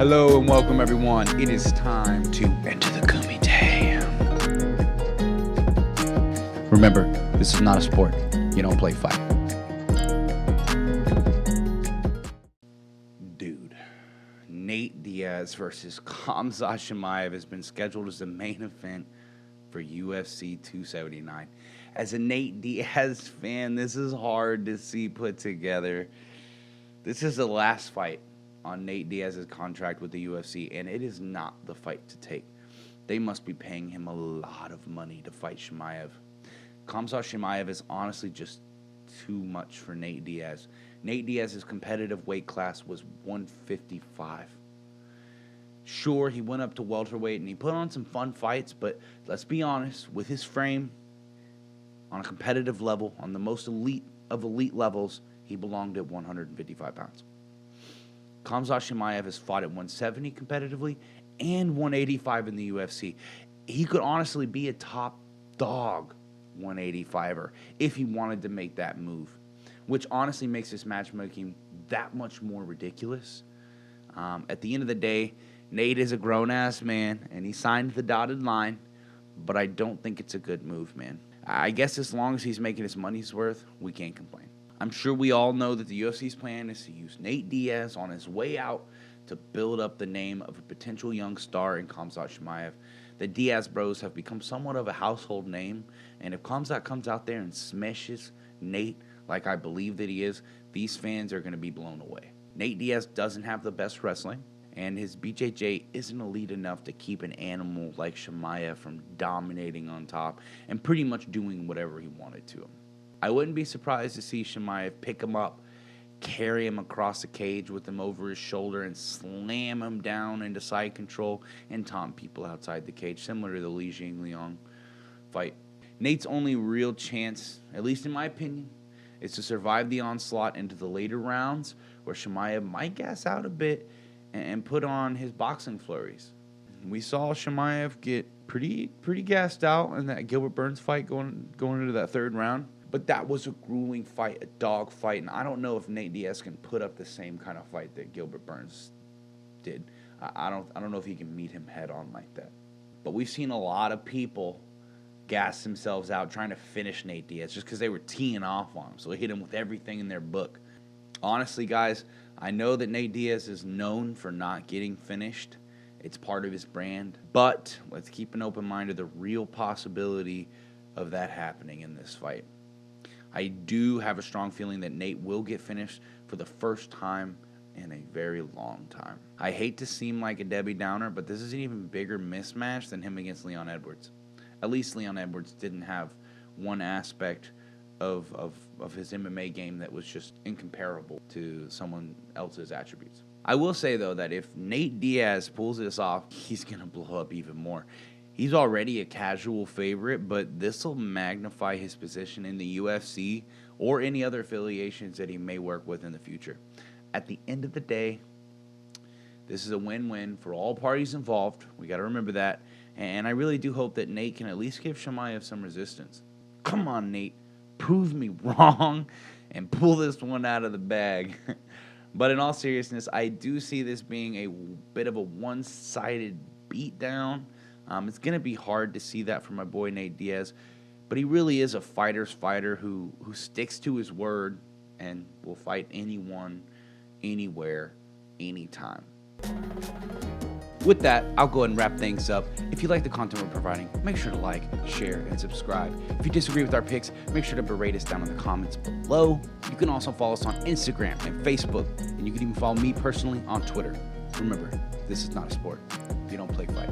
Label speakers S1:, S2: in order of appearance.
S1: Hello and welcome everyone. It is time to enter the kumite. Remember, this is not a sport. You don't play fight. Dude, Nate Diaz versus Khamzat Chimaev has been scheduled as the main event for UFC 279. As a Nate Diaz fan, this is hard to see put together. This is the last fight on Nate Diaz's contract with the UFC, and it is not the fight to take. They must be paying him a lot of money to fight Chimaev. Khamzat Chimaev is honestly just too much for Nate Diaz. Nate Diaz's competitive weight class was 155. Sure, he went up to welterweight and he put on some fun fights, but let's be honest, with his frame, on a competitive level, on the most elite of elite levels, he belonged at 155 pounds. Khamzat Chimaev has fought at 170 competitively and 185 in the UFC. He could honestly be a top dog 185er if he wanted to make that move, which honestly makes this matchmaking that much more ridiculous. At the end of the day, Nate is a grown-ass man, and he signed the dotted line, but I don't think it's a good move, man. I guess as long as he's making his money's worth, we can't complain. I'm sure we all know that the UFC's plan is to use Nate Diaz on his way out to build up the name of a potential young star in Khamzat Chimaev. The Diaz bros have become somewhat of a household name, and if Khamzat comes out there and smashes Nate like I believe that he is, these fans are going to be blown away. Nate Diaz doesn't have the best wrestling, and his BJJ isn't elite enough to keep an animal like Chimaev from dominating on top and pretty much doing whatever he wanted to him. I wouldn't be surprised to see Chimaev pick him up, carry him across the cage with him over his shoulder, and slam him down into side control and taunt people outside the cage, similar to the Li Jingliang fight. Nate's only real chance, at least in my opinion, is to survive the onslaught into the later rounds, where Chimaev might gas out a bit and put on his boxing flurries. We saw Chimaev get pretty gassed out in that Gilbert Burns fight going into that third round. But that was a grueling fight, a dog fight, and I don't know if Nate Diaz can put up the same kind of fight that Gilbert Burns did. I don't know if he can meet him head on like that. But we've seen a lot of people gas themselves out trying to finish Nate Diaz just because they were teeing off on him, so they hit him with everything in their book. Honestly, guys, I know that Nate Diaz is known for not getting finished. It's part of his brand. But let's keep an open mind to the real possibility of that happening in this fight. I do have a strong feeling that Nate will get finished for the first time in a very long time. I hate to seem like a Debbie Downer, but this is an even bigger mismatch than him against Leon Edwards. At least Leon Edwards didn't have one aspect of his MMA game that was just incomparable to someone else's attributes. I will say, though, that if Nate Diaz pulls this off, he's going to blow up even more. He's already a casual favorite, but this will magnify his position in the UFC or any other affiliations that he may work with in the future. At the end of the day, this is a win-win for all parties involved. We got to remember that. And I really do hope that Nate can at least give Chimaev some resistance. Come on, Nate. Prove me wrong and pull this one out of the bag. But in all seriousness, I do see this being a bit of a one-sided beatdown. It's going to be hard to see that from my boy Nate Diaz, but he really is a fighter's fighter who sticks to his word and will fight anyone, anywhere, anytime. With that, I'll go ahead and wrap things up. If you like the content we're providing, make sure to like, share, and subscribe. If you disagree with our picks, make sure to berate us down in the comments below. You can also follow us on Instagram and Facebook, and you can even follow me personally on Twitter. Remember, this is not a sport. You don't play fight.